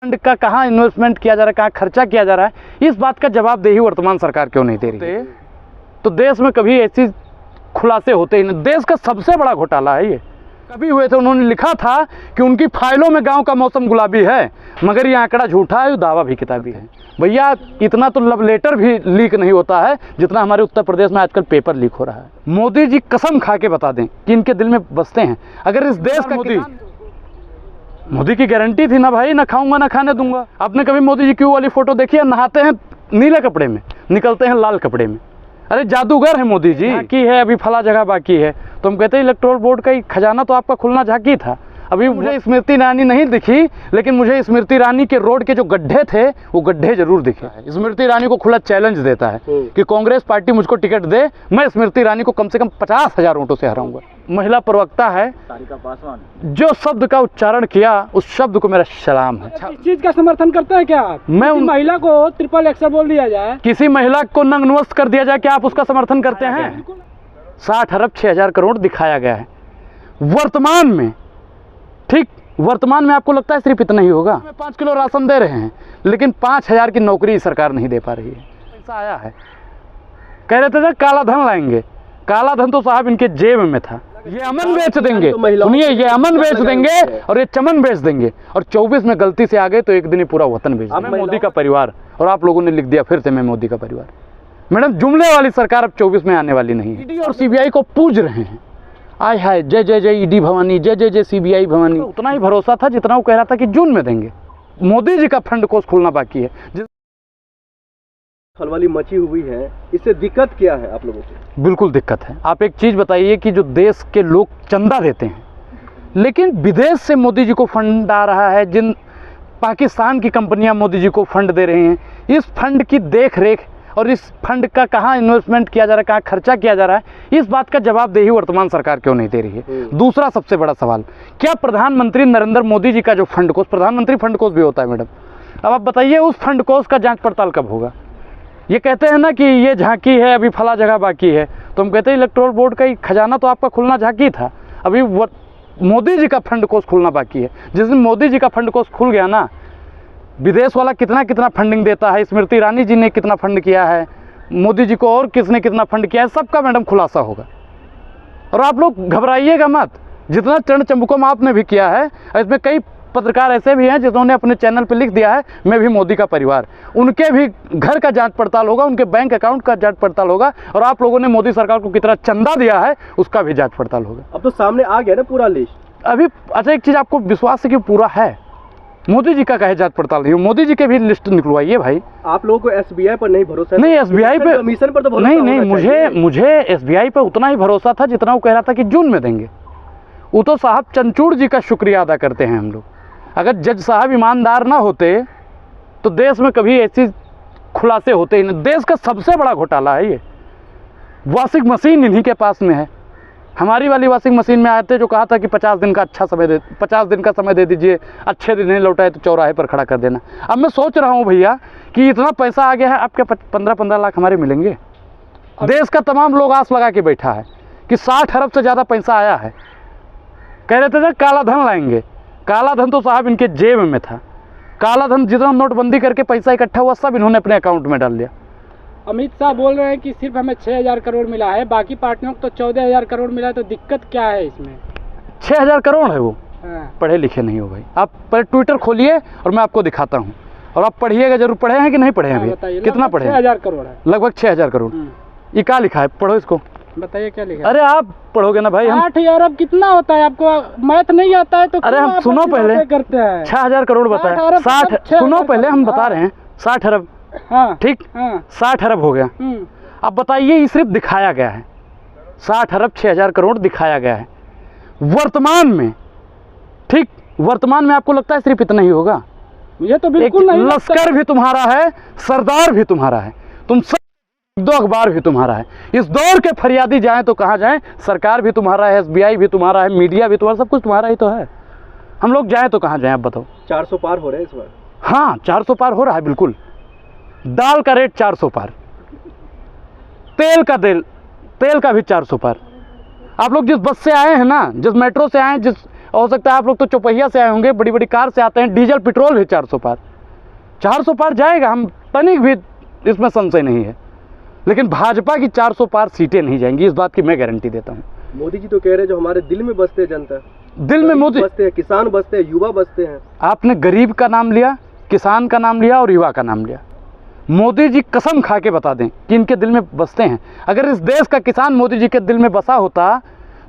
Fund का कहाँ investment किया जा रहा है, कहाँ खर्चा किया जा रहा है, इस बात का जवाबदेही वर्तमान सरकार क्यों नहीं दे रही है? तो देश में कभी ऐसी खुलासे होते ही नहीं। देश का सबसे बड़ा घोटाला है ये। कभी हुए थे, उन्होंने लिखा था कि उनकी फाइलों में गांव का मौसम गुलाबी है, मगर ये आंकड़ा झूठा है, दावा भी किताबी है। भैया इतना तो लव लेटर भी लीक नहीं होता है जितना हमारे उत्तर प्रदेश में आजकल पेपर लीक हो रहा है। मोदी जी कसम खा के बता दें कि इनके दिल में बसते हैं। अगर इस देश का मोदी की गारंटी थी ना भाई, ना खाऊंगा ना खाने दूंगा। आपने कभी मोदी जी की वाली फोटो देखी है? नहाते हैं नीले कपड़े में, निकलते हैं लाल कपड़े में। अरे जादूगर है मोदी जी। बाकी है अभी फला जगह बाकी है, तो हम कहते हैं इलेक्टोरल बोर्ड का खजाना तो आपका खुलना झांकी था। अभी मुझे स्मृति ईरानी नहीं दिखी, लेकिन मुझे स्मृति ईरानी के रोड के जो गड्ढे थे वो गड्ढे जरूर दिखे। स्मृति ईरानी को खुला चैलेंज देता है कि कांग्रेस पार्टी मुझको टिकट दे, मैं स्मृति ईरानी को कम से कम 50,000 वोटों से हराऊंगा। महिला प्रवक्ता है, जो शब्द का उच्चारण किया उस शब्द को मेरा सलाम है। इस चीज का समर्थन करते हैं क्या आप? मैं उन महिला को ट्रिपल एक्सल बोल दिया जाए, किसी महिला को नग्नवस्त कर दिया जाए, क्या आप उसका समर्थन करते हैं? 60 अरब 6,000 करोड़ दिखाया गया है वर्तमान में। ठीक, वर्तमान में आपको लगता है सिर्फ इतना ही होगा? 5 किलो राशन दे रहे हैं, लेकिन 5,000 की नौकरी सरकार नहीं दे पा रही है। पैसा आया है, कह रहे थे ना काला धन लाएंगे। काला धन तो साहब इनके जेब में था। ये अमन बेच देंगे, सुनिए, ये अमन बेच देंगे और ये चमन बेच देंगे। और 24 में गलती से आ गए तो एक दिन ही पूरा वतन बेच देंगे। मोदी का परिवार, और आप लोगों ने लिख दिया फिर से मैं मोदी का परिवार। मैडम जुमले वाली सरकार अब 24 में आने वाली नहीं है। ईडी और सीबीआई को पूज रहे हैं, आय हाय जय जय जय ईडी भवानी, जय जय जय सीबीआई भवानी। तो उतना ही भरोसा था जितना वो कह रहा था कि जून में देंगे। मोदी जी का फंड कोष खुलना बाकी है। खलबली मची हुई है, इससे दिक्कत क्या है आप लोगों को? बिल्कुल दिक्कत है। आप एक चीज़ बताइए कि जो देश के लोग चंदा देते हैं, लेकिन विदेश से मोदी जी को फंड आ रहा है, जिन पाकिस्तान की कंपनियां मोदी जी को फंड दे रही हैं, इस फंड की देख रेख और इस फंड का कहाँ इन्वेस्टमेंट किया जा रहा है, कहाँ खर्चा किया जा रहा है, इस बात का जवाबदेही वर्तमान सरकार क्यों नहीं दे रही है? दूसरा सबसे बड़ा सवाल, क्या प्रधानमंत्री नरेंद्र मोदी जी का जो फंड कोष, प्रधानमंत्री फंड कोष भी होता है मैडम, अब आप बताइए उस फंड कोष का जांच पड़ताल कब होगा? ये कहते हैं ना कि ये झांकी है, अभी फला जगह बाकी है, तो हम कहते हैं इलेक्टोरल बोर्ड का खजाना तो आपका खुलना झांकी था, अभी मोदी जी का फंड कोष खुलना बाकी है। जिस दिन मोदी जी का फंड कोष खुल गया ना, विदेश वाला कितना कितना फंडिंग देता है, स्मृति ईरानी जी ने कितना फंड किया है, मोदी जी को और किसने कितना फंड किया है, सबका मैडम खुलासा होगा। और आप लोग घबराइएगा मत, जितना चरण चंबुकम आपने भी किया है, इसमें कई पत्रकार ऐसे भी हैं जिन्होंने अपने चैनल पर लिख दिया है मैं भी मोदी का परिवार, उनके भी घर का जांच पड़ताल होगा, उनके बैंक अकाउंट का जांच पड़ताल होगा, और आप लोगों ने मोदी सरकार को कितना चंदा दिया है उसका भी जांच पड़ताल होगा। अब तो सामने आ गया ना पूरा लिस्ट अभी। अच्छा, एक चीज़ आपको विश्वास है कि पूरा है, मोदी जी का कहे जांच पड़ताल नहीं, मोदी जी के भी लिस्ट निकलवाइए भाई। आप लोगों को एसबीआई पर नहीं भरोसा? नहीं, एसबीआई पे, कमीशन पर तो भरोसा नहीं, मुझे एसबीआई पे उतना ही भरोसा था जितना वो कह रहा था कि जून में देंगे। वो तो साहब चंचूड़ जी का शुक्रिया अदा करते हैं हम लोग। अगर जज साहब ईमानदार ना होते तो देश में कभी ऐसी खुलासे होते ही नहीं। देश का सबसे बड़ा घोटाला है ये। वॉशिंग मशीन इन्हीं के पास में है। हमारी वाली वॉशिंग मशीन में आए थे जो कहा था कि 50 दिन का समय दे दीजिए, अच्छे दिन नहीं लौटाए तो चौराहे पर खड़ा कर देना। अब मैं सोच रहा हूँ भैया कि इतना पैसा आ गया है, आपके 15-15 लाख हमारे मिलेंगे? देश का तमाम लोग आस लगा के बैठा है कि 60 अरब से ज़्यादा पैसा आया है। कह रहे थे ना काला धन लाएंगे। काला धन तो साहब इनके जेब में था। काला धन जितना नोटबंदी करके पैसा इकट्ठा हुआ सब इन्होंने अपने अकाउंट में डाल लिया। अमित शाह बोल रहे हैं कि सिर्फ हमें 6,000 करोड़ मिला है, बाकी पार्टियों को तो 14,000 करोड़ मिला है, तो दिक्कत क्या है इसमें? 6,000 करोड़ है वो। पढ़े लिखे नहीं हो भाई। आप पहले ट्विटर खोलिए और मैं आपको दिखाता हूँ, और आप पढ़िएगा जरूर। पढ़े हैं कि नहीं पढ़े हैं अभी? कितना पढ़े? 6,000 करोड़ है, लगभग 6,000 करोड़। ये क्या लिखा है, पढ़ो इसको, बताइए क्या लिखा है। अरे आप पढ़ोगे ना भाई। 8,000 अरब कितना होता है? आपको मैथ नहीं आता है तो अरे हम सुनो पहले, करते हैं 6,000 करोड़ बताया। 60, सुनो पहले, हम बता रहे हैं 60 अरब। हाँ, ठीक, 60 अरब हो गया। अब बताइए, ये सिर्फ दिखाया गया है, 60 अरब 6,000 करोड़ दिखाया गया है वर्तमान में। ठीक, वर्तमान में आपको लगता है सिर्फ इतना ही होगा? मुझे तो बिल्कुल नहीं। लश्कर भी तुम्हारा है, सरदार भी तुम्हारा है, तुम सब, दो अखबार भी तुम्हारा है। इस दौर के फरियादी जाएं तो कहाँ जाएं? सरकार भी तुम्हारा है, एसबीआई भी तुम्हारा है, मीडिया भी तुम्हारा, सब कुछ तुम्हारा ही तो है। हम लोग जाएं तो कहाँ जाएं? आप बताओ। 400 पार हो रहे हैं इस बार? हाँ, 400 पार हो रहा है बिल्कुल। दाल का रेट 400 पार, तेल का भी 400 पार। आप लोग जिस बस से आए हैं ना, जिस मेट्रो से आए, जिस हो सकता है आप लोग तो चौपहिया से आए होंगे, बड़ी बड़ी कार से आते हैं, डीजल पेट्रोल भी 400 पार, 400 पार जाएगा, हम तनिक भी इसमें संशय नहीं है। लेकिन भाजपा की 400 पार सीटें नहीं जाएंगी, इस बात की मैं गारंटी देता हूँ। मोदी जी तो कह रहे हैं जो हमारे दिल में बसते हैं जनता, दिल में मोदी बसते हैं, किसान बसते हैं, युवा बसते हैं। आपने गरीब का नाम लिया, किसान का नाम लिया और युवा का नाम लिया। मोदी जी कसम खा के बता दें कि इनके दिल में बसते हैं। अगर इस देश का किसान मोदी जी के दिल में बसा होता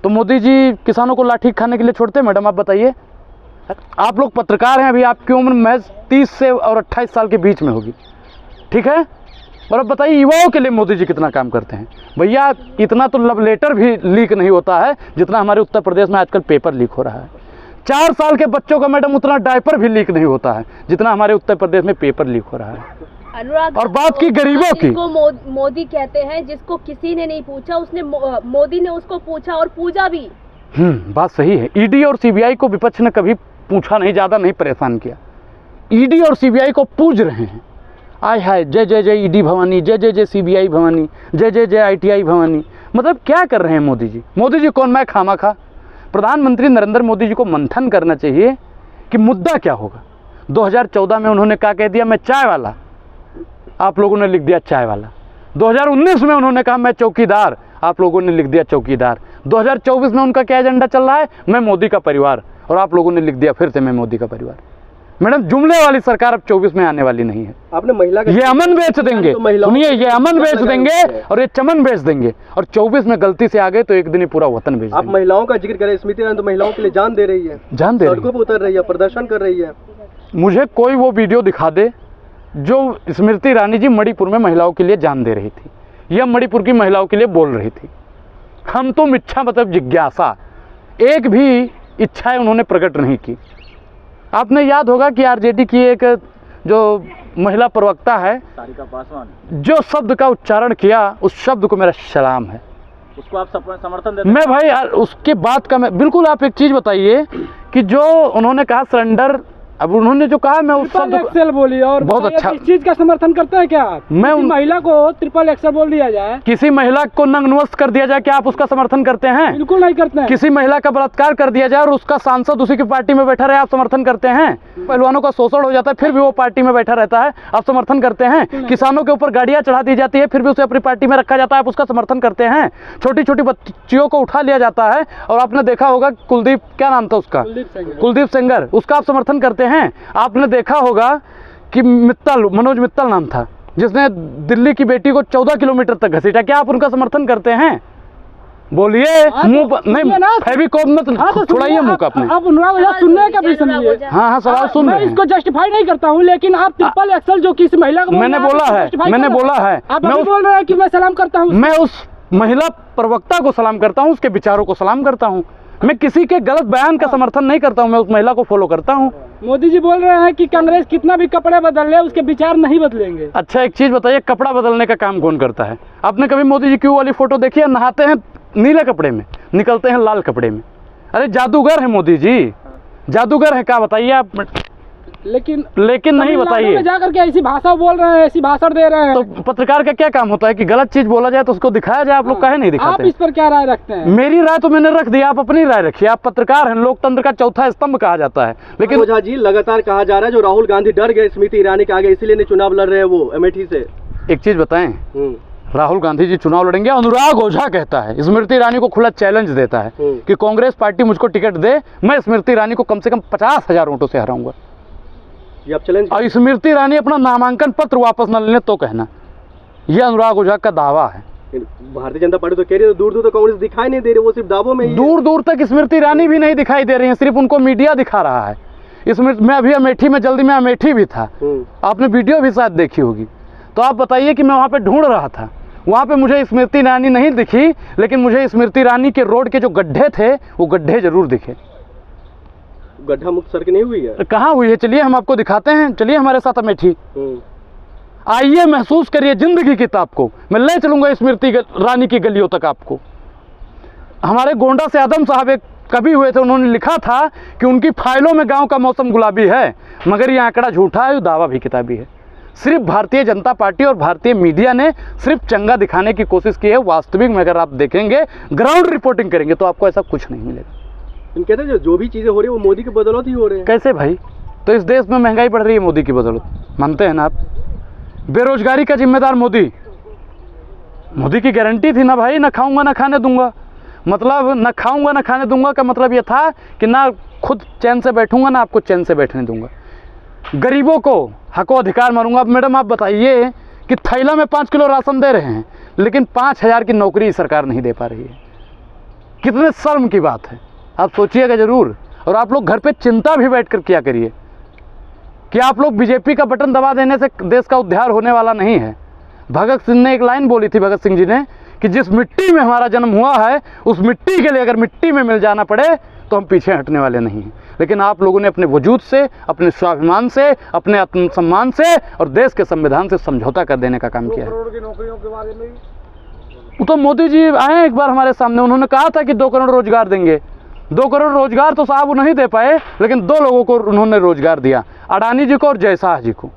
तो मोदी जी किसानों को लाठी खाने के लिए छोड़ते? मैडम आप बताइए। आप लोग पत्रकार हैं, अभी आपकी उम्र महज 30 से और 28 साल के बीच में होगी, ठीक है? और अब बताइए युवाओं के लिए मोदी जी कितना काम करते हैं। भैया इतना तो लव लेटर भी लीक नहीं होता है जितना हमारे उत्तर प्रदेश में आजकल पेपर लीक हो रहा है। 4 साल के बच्चों का मैडम उतना डायपर भी लीक नहीं होता है जितना हमारे उत्तर प्रदेश में पेपर लीक हो रहा है। अनुराग, और बात की गरीबों की, जिसको मोदी कहते हैं, जिसको किसी ने नहीं पूछा, उसने मोदी ने उसको पूछा और पूजा भी। बात सही है। ईडी और सीबीआई को विपक्ष ने कभी पूछा नहीं, ज़्यादा नहीं परेशान किया। ईडी और सीबीआई को पूज रहे हैं, आय हाय जय जय जय ईडी भवानी, जय जय जय सीबीआई भवानी, जय जय जय आईटीआई भवानी। मतलब क्या कर रहे हैं मोदी जी? मोदी जी कौन मैं खामा खा? प्रधानमंत्री नरेंद्र मोदी जी को मंथन करना चाहिए कि मुद्दा क्या होगा। 2014 में उन्होंने क्या कह दिया, मैं चाय वाला, आप लोगों ने लिख दिया चाय वाला। 2019 में उन्होंने कहा मैं चौकीदार, आप लोगों ने लिख दिया चौकीदार। 2024 में उनका क्या एजेंडा चल रहा है, मैं मोदी का परिवार, और आप लोगों ने लिख दिया फिर से मैं मोदी का परिवार। मैडम जुमले वाली सरकार अब 24 में आने वाली नहीं है। आपने महिला का ये अमन बेच देंगे, सुनिए, ये अमन बेच देंगे और ये चमन बेच देंगे, और 24 में गलती से आ गए तो एक दिन ही पूरा वतन बेच आप देंगे। महिलाओं का जिक्र करें, स्मृति ईरानी तो महिलाओं के लिए जान दे रही है, जान दे रही सड़कों पर उतर रही है, प्रदर्शन कर रही है। मुझे कोई वो वीडियो दिखा दे जो स्मृति ईरानी जी मणिपुर में महिलाओं के लिए जान दे रही थी या मणिपुर की महिलाओं के लिए बोल रही थी। हम तो इच्छा मतलब जिज्ञासा, एक भी इच्छाएं उन्होंने प्रकट नहीं की। आपने याद होगा कि आरजेडी की एक जो महिला प्रवक्ता है सारिका पासवान, जो शब्द का उच्चारण किया, उस शब्द को मेरा सलाम है। उसको आप समर्थन देते? मैं भाई उसके बाद का मैं बिल्कुल, आप एक चीज़ बताइए कि जो उन्होंने कहा सरेंडर, अब उन्होंने जो कहा मैं उस शब्द एक्सेल बोली, और बहुत अच्छा, इस चीज का समर्थन करते हैं क्या आप? मैं महिला को ट्रिपल एक्सेल बोल दिया जाए, किसी महिला को नग्नवस्त कर दिया जाए, क्या आप उसका समर्थन करते हैं? बिल्कुल नहीं करते हैं। किसी महिला का बलात्कार कर दिया जाए और उसका सांसद उसी की पार्टी में बैठा रहे, आप समर्थन करते हैं? पहलवानों का शोषण हो जाता है फिर भी वो पार्टी में बैठा रहता है, आप समर्थन करते हैं? किसानों के ऊपर गाड़ियां चढ़ा दी जाती है फिर भी उसे अपनी पार्टी में रखा जाता है, आप उसका समर्थन करते हैं? छोटी छोटी बच्चियों को उठा लिया जाता है, और आपने देखा होगा कुलदीप, क्या नाम था उसका, कुलदीप सेंगर, उसका आप समर्थन करते हैं? आपने देखा होगा कि मित्तल, मनोज मित्तल नाम था, जिसने दिल्ली की बेटी को 14 किलोमीटर तक घसीटा, क्या आप उनका समर्थन करते हैं? बोलिए। मुंह नहीं, फेविकोल मत छुड़ाइए मुंह का अपने। आप सुनने का भी समझिए। हाँ सवाल सुन रहे हैं। इसको जस्टिफाई नहीं करता हूँ, लेकिन आप ट्रिपल एक्सेल जो किसी महिला को मैंने बोला है, आप बोल रहे हैं कि मैं सलाम करता हूँ। मैं उस महिला प्रवक्ता को सलाम करता हूँ, उसके विचारों को सलाम करता हूँ। मैं किसी के गलत बयान का समर्थन नहीं करता हूँ, मैं उस महिला को फॉलो करता हूँ। मोदी जी बोल रहे हैं कि कांग्रेस कितना भी कपड़े बदल ले उसके विचार नहीं बदलेंगे। अच्छा एक चीज बताइए, कपड़ा बदलने का काम कौन करता है? आपने कभी मोदी जी की वाली फोटो देखी है? नहाते हैं नीले कपड़े में, निकलते हैं लाल कपड़े में। अरे जादूगर है मोदी जी, जादूगर है, क्या बताइए आप? लेकिन नहीं बताइए, जाकर के ऐसी भाषा बोल रहे हैं, ऐसी भाषण दे रहे हैं। तो पत्रकार का क्या काम होता है कि गलत चीज बोला जाए तो उसको दिखाया जाए? आप लोग काहे नहीं दिखाते? आप इस पर क्या राय रखते हैं? मेरी राय तो मैंने रख दी, आप अपनी राय रखिए। आप पत्रकार हैं, लोकतंत्र का चौथा स्तंभ कहा जाता है। लेकिन ओझा जी लगातार कहा जा रहा है जो राहुल गांधी डर गए स्मृति ईरानी के आगे, इसीलिए नहीं चुनाव लड़ रहे हैं वो अमेठी से। एक चीज बताएं, राहुल गांधी जी चुनाव लड़ेंगे? अनुराग ओझा कहता है, स्मृति ईरानी को खुला चैलेंज देता है कि कांग्रेस पार्टी मुझको टिकट दे, मैं स्मृति ईरानी को कम से कम 50,000 वोटों से हराऊंगा। ये आप चैलेंज, और स्मृति ईरानी अपना नामांकन पत्र वापस न लेने तो कहना, यह अनुराग ओझा का दावा है। भारतीय जनता पार्टी तो कह रही है दूर दूर तक कांग्रेस दिखाई नहीं दे रही, वो सिर्फ दावों में ही। दूर दूर तक स्मृति ईरानी भी नहीं दिखाई दे रही है, सिर्फ उनको मीडिया दिखा रहा है। स्मृति, मैं अभी अमेठी में, जल्दी में अमेठी भी था, आपने वीडियो भी शायद देखी होगी। तो आप बताइए कि मैं वहाँ पे ढूंढ रहा था, वहाँ पे मुझे स्मृति ईरानी नहीं दिखी, लेकिन मुझे स्मृति ईरानी के रोड के जो गड्ढे थे वो गड्ढे जरूर दिखे। गड्ढा मुक्त सड़क नहीं हुई है? कहाँ हुई है? चलिए हम आपको दिखाते हैं, चलिए हमारे साथ अमेठी, आइए महसूस करिए जिंदगी की ताप को। मैं ले चलूंगा स्मृति ईरानी की गलियों तक आपको। हमारे गोंडा से आदम साहब एक कवि हुए थे, उन्होंने लिखा था कि उनकी फाइलों में गांव का मौसम गुलाबी है, मगर ये आंकड़ा झूठा है, दावा भी किताबी है। सिर्फ भारतीय जनता पार्टी और भारतीय मीडिया ने सिर्फ चंगा दिखाने की कोशिश की है। वास्तविक में अगर आप देखेंगे, ग्राउंड रिपोर्टिंग करेंगे तो आपको ऐसा कुछ नहीं मिलेगा। इन कहते हैं जो भी चीजें हो रही है वो मोदी की बदौलत ही हो रहे हैं। कैसे भाई? तो इस देश में महंगाई बढ़ रही है मोदी की बदौलत, मानते हैं ना आप? बेरोजगारी का जिम्मेदार मोदी। मोदी की गारंटी थी ना भाई, ना खाऊंगा ना खाने दूंगा। मतलब ना खाऊंगा ना खाने दूंगा का मतलब ये था कि ना खुद चैन से बैठूंगा ना आपको चैन से बैठने दूंगा, गरीबों को हको अधिकार मारूंगा। अब मैडम आप बताइए कि थैला में 5 किलो राशन दे रहे हैं लेकिन 5,000 की नौकरी सरकार नहीं दे पा रही है। कितने शर्म की बात है, आप सोचिएगा ज़रूर। और आप लोग घर पे चिंता भी बैठ कर किया करिए कि आप लोग बीजेपी का बटन दबा देने से देश का उद्धार होने वाला नहीं है। भगत सिंह ने एक लाइन बोली थी, भगत सिंह जी ने, कि जिस मिट्टी में हमारा जन्म हुआ है उस मिट्टी के लिए अगर मिट्टी में मिल जाना पड़े तो हम पीछे हटने वाले नहीं हैं। लेकिन आप लोगों ने अपने वजूद से, अपने स्वाभिमान से, अपने आत्मसम्मान से और देश के संविधान से समझौता कर देने का काम किया है। 2 करोड़ की नौकरियों के बारे में वो तो मोदी जी आए एक बार हमारे सामने, उन्होंने कहा था कि 2 करोड़ रोजगार देंगे। 2 करोड़ रोजगार तो साहब वो नहीं दे पाए, लेकिन 2 लोगों को उन्होंने रोजगार दिया, अडानी जी को और जय शाह जी को।